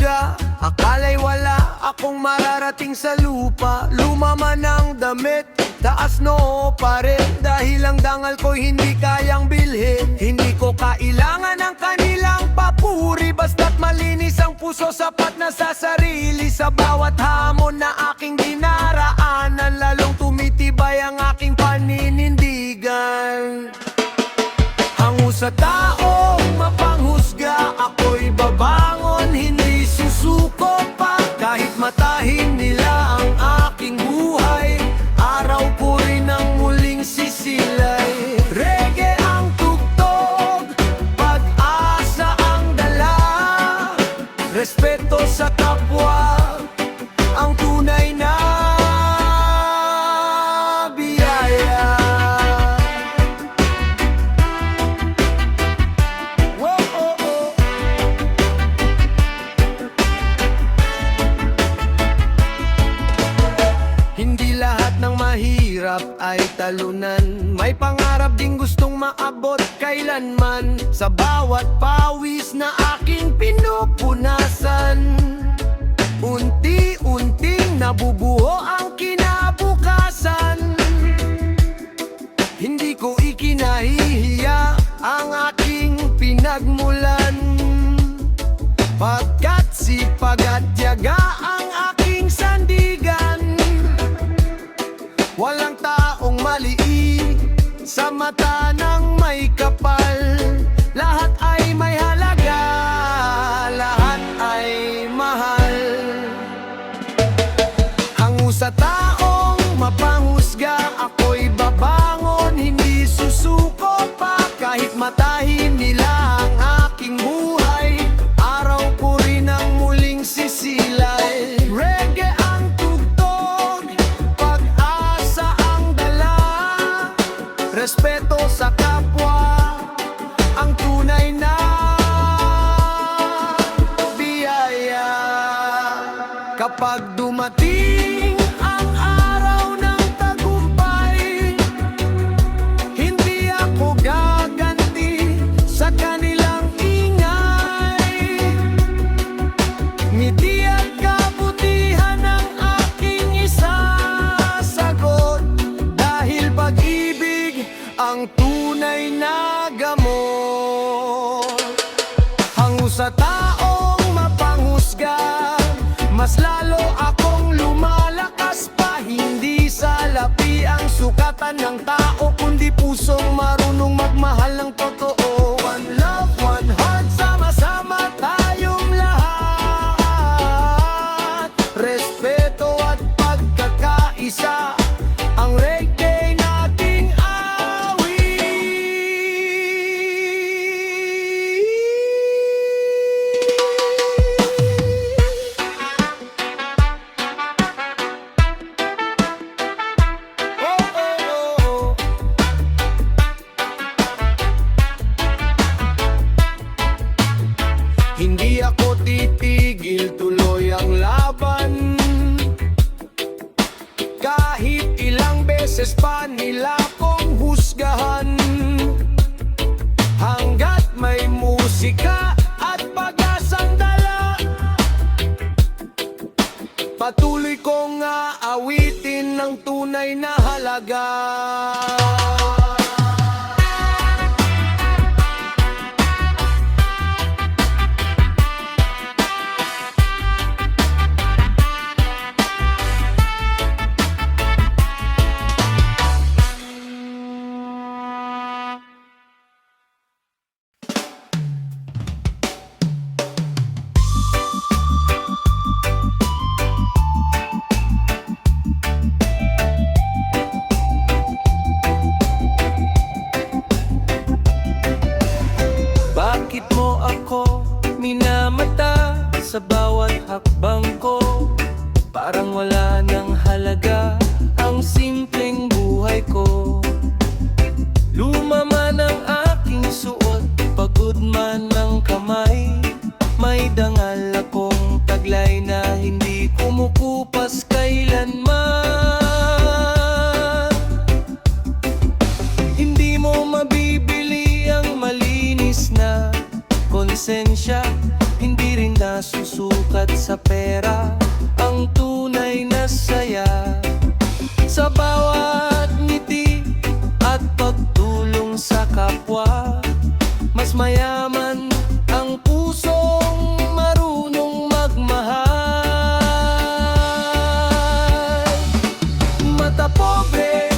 husga, akala'y wala akong mararating sa lupa. Lumaman ang damit, taas noo pa rin, dahil ang dangal ko'y hindi kayang bilhin. Hindi ko kailangan ng kanilang papuri, basta't malinis ang puso, sapat na sa sarili. Sa bawat hamon na aking dinaraanan, lalong tumitibay ang aking paninindigan. Hango sa taong mapanghusga, ako'y babangon, hindi susuko pa. Kahit matahin nila ang aking buhay, araw ko rin ang muling sisilay. Reggae ang tugtog, pag-asa ang dala, respeto sa kapwa, ang tunay na biyaya. Hindi lahat ng mahirap ay talunan, may pangarap ding gustong maabot kailanman. Sa bawat pawis na aking pinupunasan, unti-unting nabubuo ang kinabukasan. Hindi ko ikinahihiya ang aking pinagmulan, pagkat sipag at tiyaga ang aking sandigan. Walang taong maliit sa mata ng may kapal, lahat ay may halaga, lahat ay mahal. Hango sa taong mapanghusga, ako'y babangon, hindi susuko pa. Kahit matahin nila ang aking buhay, araw ko rin ang muling sisilay. Reggae ang tugtog, pag-asa ang dala, respeto sa kapwa, ang tunay na biyaya. Kapag dumating ang araw ng tagumpay, hindi ako gaganti sa kanilang ingay. Ngiti at kabutihan ang aking isasagot, dahil pag-ibig ang tunay na gamot. Hango sa taong mapanghusga, mas lalo akong lumalakas pa. Hindi sa lapi ang sukatan ng tao, kundi pusong marunong magmahal ng totoo. One love, one heart, sama-sama tayong lahat. Respeto at pagkakaisa, ang reggae nating awit. Oh, oh, oh, oh. Hindi ako titigil, tuloy ang laban. Kahit ilang beses pa nila kong husgahan, hanggat may musika at pag-asang dala, patuloy kong aawitin ng tunay na halaga. Bakit mo ako minamata sa bawat hakbang ko? Parang wala nang halaga ang simpleng buhay ko. Lumaman ang aking suot, pagod man ng kamay, may dangal akong taglay na hindi kumukupas kailanman. Hindi mo mabibili ang malinis na konsensya, hindi rin nasusunod nasusukat sa pera ang tunay na saya. Sa bawat ngiti at pagtulong sa kapwa, mas mayaman ang pusong marunong magmahal. Mata pobre,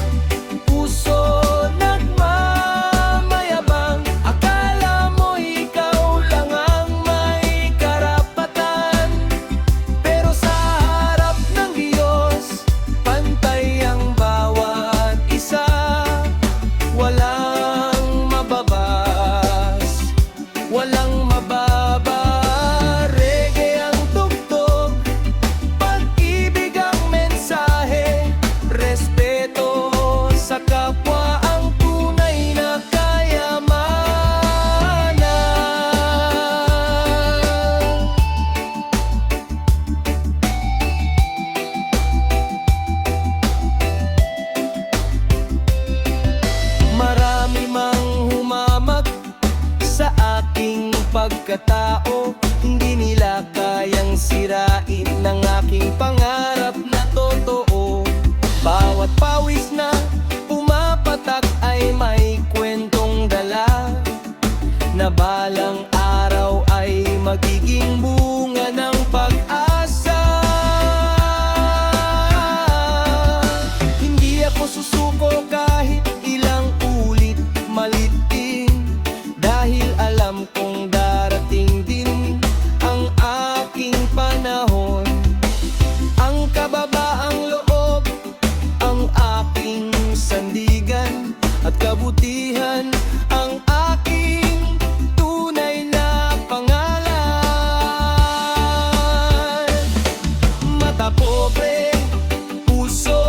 puso nagmamayabang. Akala mo ikaw lang ang may karapatan, pero sa harap ng Diyos, pantay ang bawat isa. Walang mababas, walang mababa. Reggae ang tugtog, pag-ibig ang mensahe, respeto sa kapwa ang tunay na kayamanan. Marami mang humamag sa aking pagkatao, hindi nila kayang sirain ang aking pangarap na totoo. Bawat pawis na pumapatak ay may kwentong dala, na balang araw ay magiging bunga ng pag-asa. Hindi ako susuko kahit ilang ulit malitin, dahil alam kong darating din ang aking panahon. Ang kababaang loob ang aking sandigan, at kabutihan ang aking tunay na pangalan. Mata pobre, puso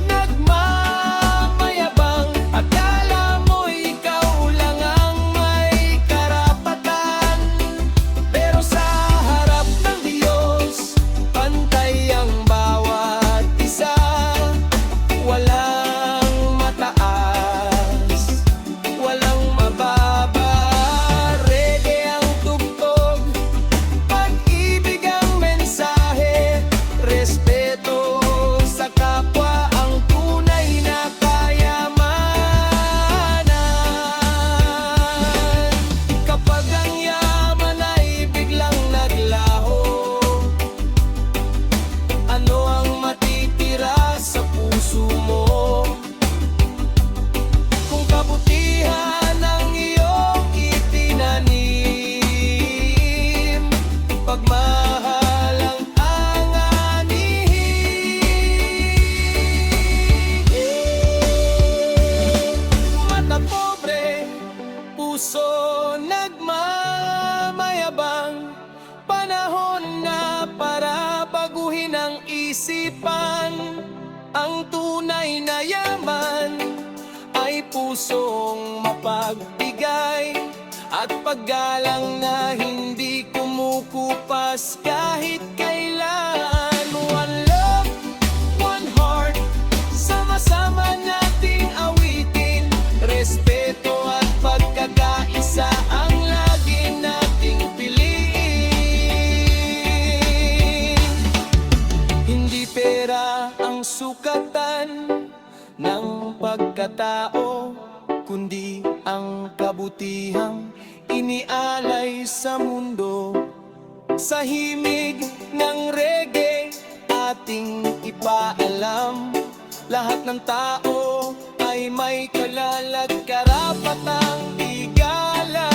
nagmamayabang. Akala mo ikaw lang ang may karapatan, pero sa harap ng Diyos, pantay ang bawat isa. Walang mataas, walang mababa. Reggae ang tugtog, pag-ibig ang mensahe, respeto sa kapwa ang tunay na kayamanan. Kapag ang yaman ay biglang naglaho, ano ang matitira sa puso mo? Kung kabutihan ang iyong itinanim, pagmahal ang anganihin. Mata pobre, puso nagmamayabang. Panahon na para baguhin ang isipan. Ang tunay na yaman ay pusong mapagbigay, at paggalang na hindi kumukupas kahit kailan. One love, one heart, sama-sama nating awitin. Respeto at pagkakaisa ang lagi nating piliin. Hindi pera ang sukatan ng pagkatao, kundi ang kabutihang inialay sa mundo. Sa himig ng reggae ating ipaalam, lahat ng tao ay may kalalag karapatang igalang.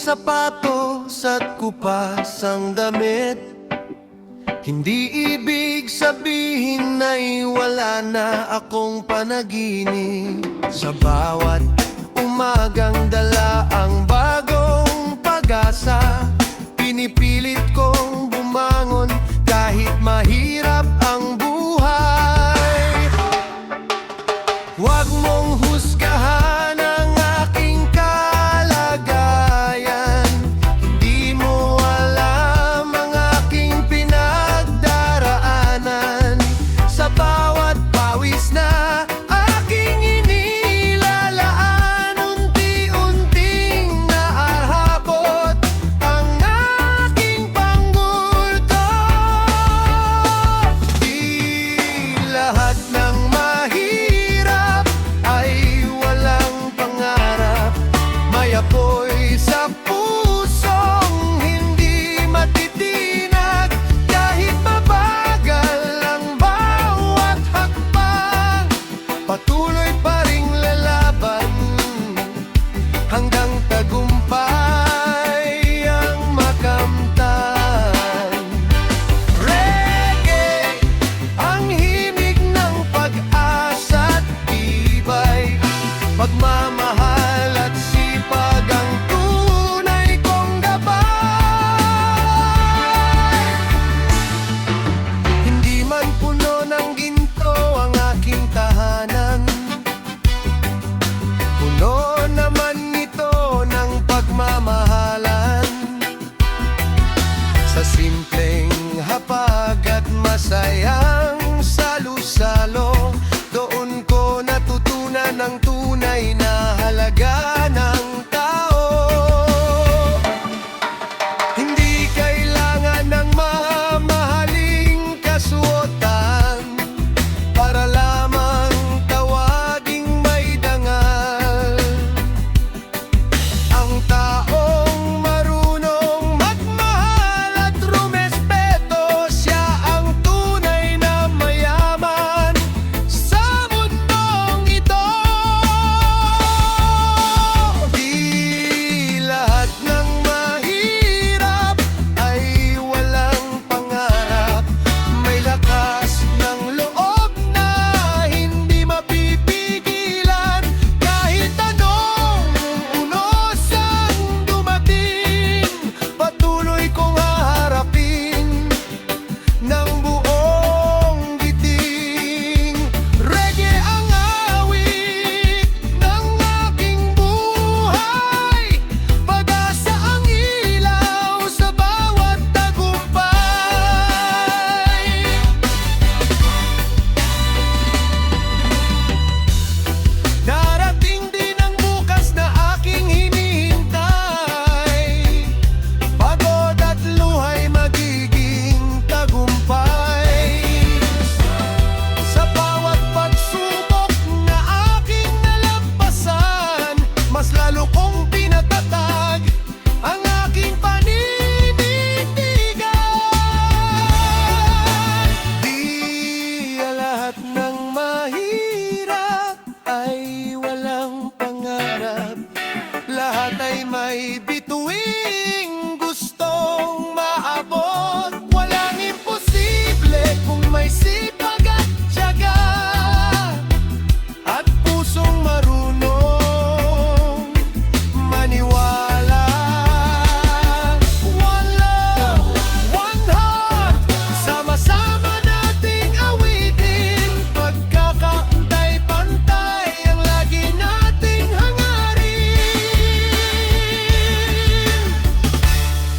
sapatos at kupas ang damit. Hindi ibig sabihin na'y wala na akong panaginip. Sa bawat umagang dala ang bagong pag-asa. Pinipilit kong bumangon kahit mahirap ang buhay. Huwag mong husgahan ang aking kalagayan. Hindi mo alam ang aking pinagdaraanan. Sa bawat pawis na aking inilalaan, unti-unting naahabot ang aking pangulto. Di lahat ng mahirap ay walang pangarap. May apoy sa pusong hindi matitinag. Kahit mabagal ang bawat hakbang, patuloy pa ring lalaban hanggang tagumpay ang makamtan. Reggae, ang himig ng pag-asa't tibay. Pagmamahal at sipag ang tunay kong gabay. Hindi man puno ng ginto ang aking tahanan, puno naman ito ng pagmamahalan. Sa simpleng hapag at masayang salo-salo, doon ko natutunan ang tunay na halaga ng tao. Hindi kailangan ng mamahaling kasuotan para lamang tawaging may dangal. Ang taong marunong magmahal at rumespeto, siya ang tunay na mayaman sa mundong ito. Di lahat ng mahirap ay walang pangarap. May lakas ng loob na hindi mapipigilan. Kahit anong unos ang dumating, patuloy kong haharapin ng buong giting. Reggae ang awit ng aking buhay, pag-asa ang ilaw sa bawat tagumpay. Darating din ang bukas na aking hinihintay. Pagod at luhay magiging tagumpay. Sa bawat pagsubok na aking nalampasan, mas lalo kong pinatatag ang aking panindigan. Di lahat ng mahirap ay walang pangarap. Lahat ay may bituing gustong maabot. Walang imposible kung may sipag at tiyaga at pusong marunong maniwala. One love, one heart, sama-sama nating awitin. Pagkakaantay-pantay ang lagi nating hangarin.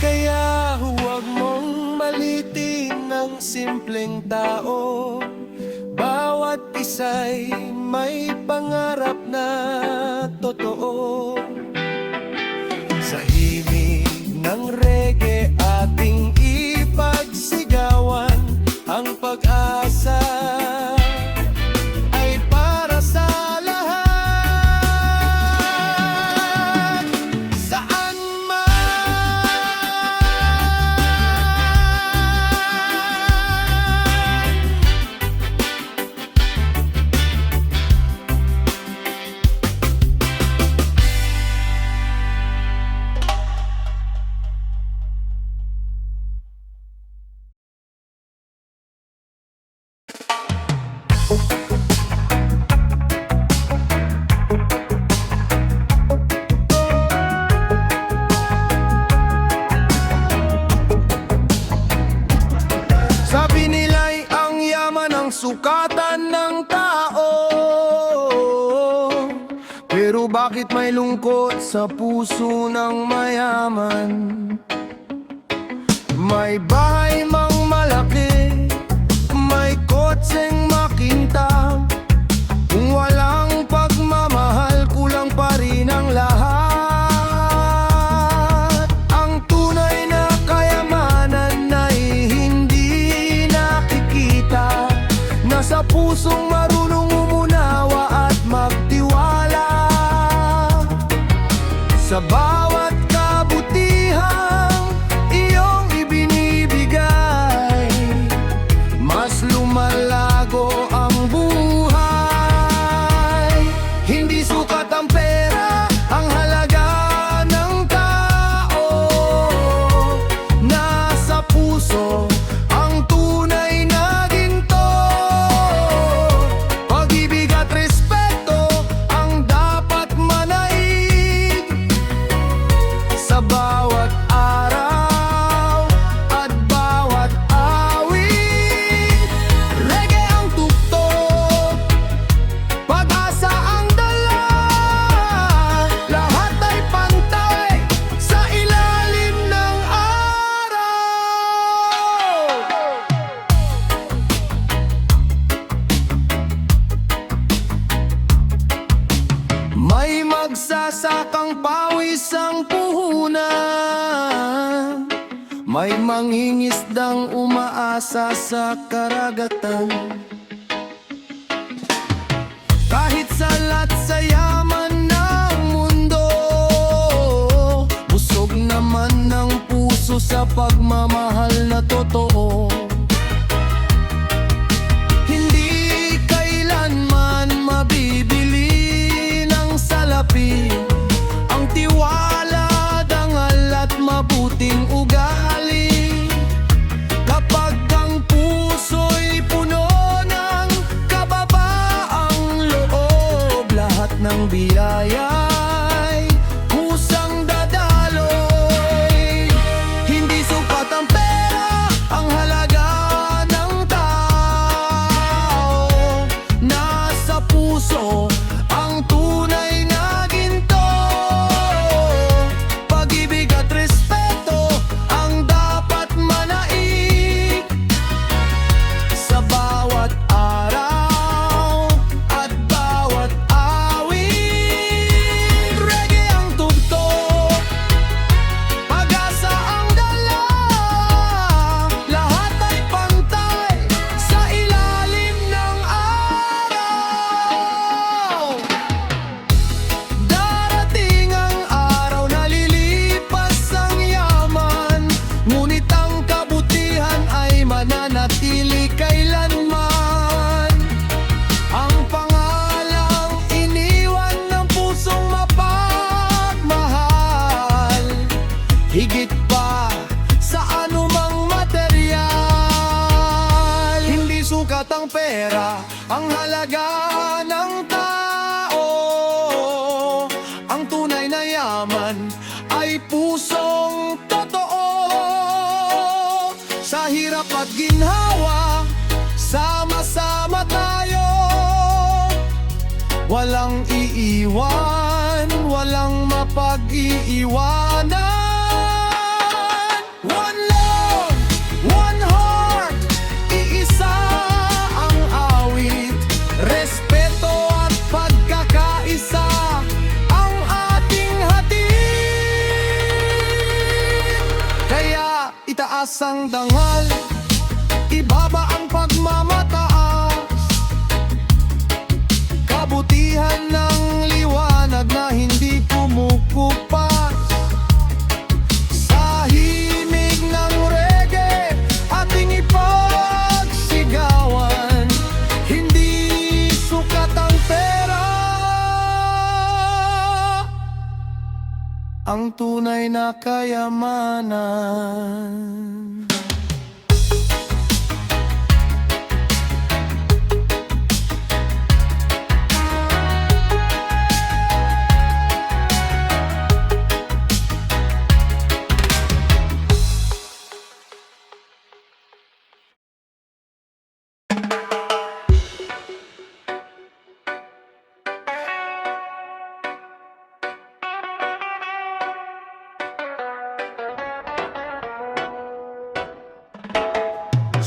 Kaya huwag mong malitin ang simpleng tao. Bawat isa'y may pangarap na totoo. Sa himig ng reggae ating ipagsigawan, ang pag-asa ay para sa lahat. Saan man Bakit may lungkot sa puso ng mayaman? May bahay mang malaki, may kotseng makintab. Kung walang pagmamahal, kulang pa rin ang lahat. Ang tunay na kayamanan ay hindi nakikita, nasa pusong marunong umunawa at magtiwala. Sa bawat kabutihang iyong ibinibigay, mas lumalago ang buhay. Hindi sukat ang pera, ang halaga ng tao. Nasa puso ang tunay na ginto. Pag-ibig at respeto ang dapat manaig sa bawat araw at bawat awit. Reggae ang tugtog, pag-asa ang dala. Lahat ay pantay sa ilalim ng araw. May magsasakang pawis ang puhunan, may mangingisdang umaasa sa karagatan. Kahit salat sa yaman ng mundo, busog naman ng puso sa pagmamahal na totoo. Hindi kailanman mabibili ng salapi ang tiwala, dangal at mabuting ugali. Kapag ang puso'y puno ng kababaang loob, lahat ng biyaya'y kusang dadaloy. Hindi supat ang pera, ang halaga ng tao. Nasa puso ang tunay na ginto. Pag-ibig at respeto ang dapat manaig sa bawat araw at bawat awit. Reggae ang tugtog, pag-asa ang dala. Lahat ay pantay sa ilalim ng araw. Darating ang araw na lilipas ang yaman, ngunit ang kabutihan ay mananatili kailanman. Ang pangalang iniwan ng pusong mapagmahal, higit pa sa anumang material. Hindi sukat ang pera, ang halaga ng tao. Ang tunay na yaman ay pusong totoo. Sa hirap at ginhawa, sama-sama tayo. Walang iiwan, walang mapag-iiwanan. One love, one heart, iisa ang awit. Respeto at pagkakaisa ang ating hatid. Kaya itaas ang dangal, ibaba ang pagmamataas. Kabutihan ng liwanag na hindi kumukupas. Sa himig ng reggae ating ipagsigawan. Hindi sukat ang pera, ang tunay na kayamanan.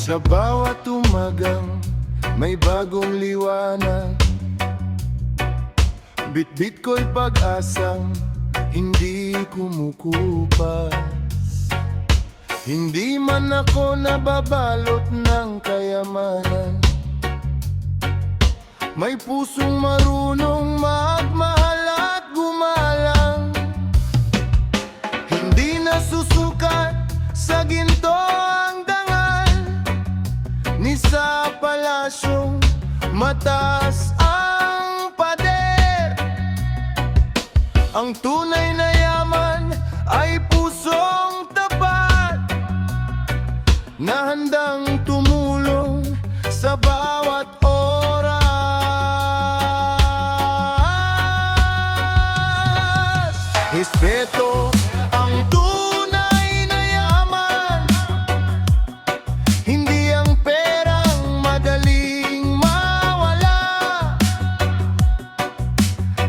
Sa bawat umagang may bagong liwanag, bitbit ko'y pag-asang hindi kumukupas. Hindi man ako nababalot ng kayamanan, may pusong marunong magmahal at gumalang. Hindi nasusukat sa ginto ang dangal, ni sa palasyong mataas ang pader. Ang tunay na yaman ay pusong tapat, na handang tumulong sa bawat oras. Respeto ang tunay na yaman, hindi ang perang madaling mawala.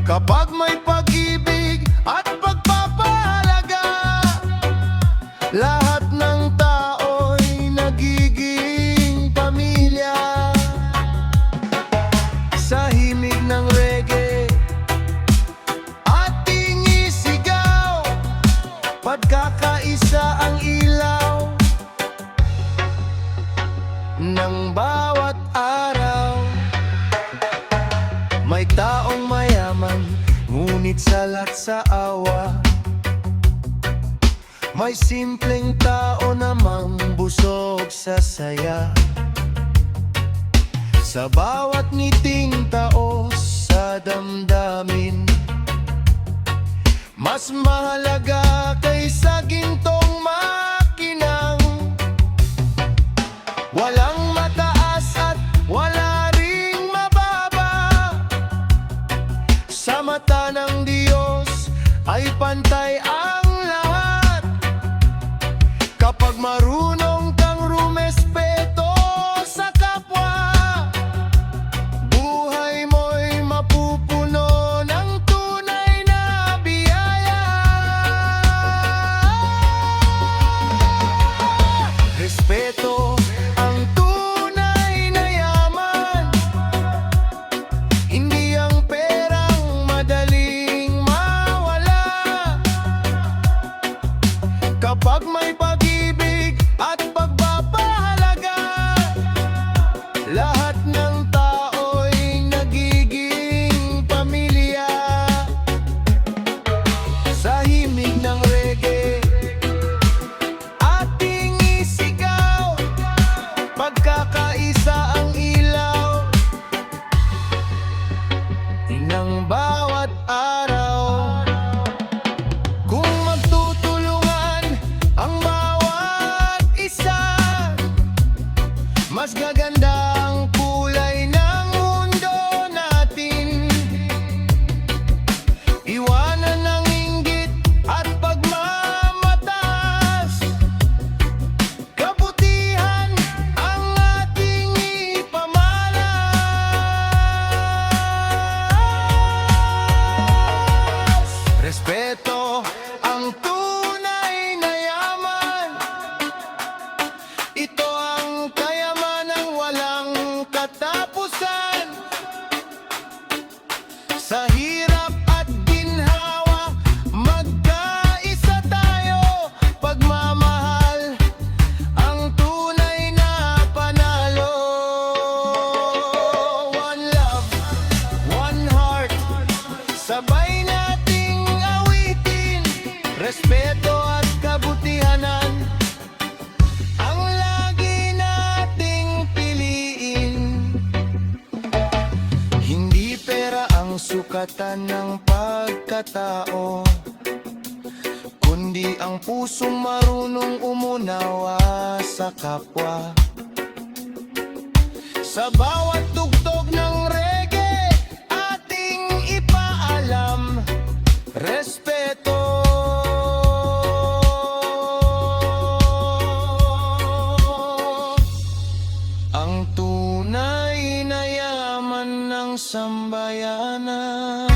Kapag may pag-ibig at pagpapahalaga, lahat ng tao'y nagiging pamilya. Sa himig ng reggae ating isigaw, pagkakaisa ang ilaw ng bawat araw. May taong mayaman, ngunit salat sa awa. May simpleng tao namang busog sa saya. Sa bawat ngiting taos sa damdamin, mas mahalaga kaysa gintong makinang. Walang mataas at wala ring mababa, sa mata ng Diyos ay pantay ang lahat. Kapag marunong kang rumespeto sa kapwa, buhay mo'y mapupuno ng tunay na biyaya. Respeto ang tunay na yaman, hindi ang perang madaling mawala. Kapag may pag-ibig at pagpapahalaga, lahat ng tao'y nagiging pamilya. Sa himig ng reggae ating isigaw, pagkakaisa ang ilaw ng bawat araw. Kung magtutulungan ang bawat isa, mas gaganda ang kulay ng mundo natin. Iwanan ang inggit at pagmamataas, kabutihan ang ating ipamalas. Respeto ang tunay na yaman, ito ang kayamanang walang katapusan. Sa hirap at ginhawa, magkaisa tayo. Pagmamahal ang tunay na panalo. One love, one heart, sabay nating awitin. Respeto at kabutihanan ang lagi nating piliin. Hindi pera ang sukatan ng pagkatao, kundi ang pusong marunong umunawa sa kapwa. Sa bawat tugtog ng reggae ating ipaalam, respeto. Ang tunay na yaman ng sambayanan.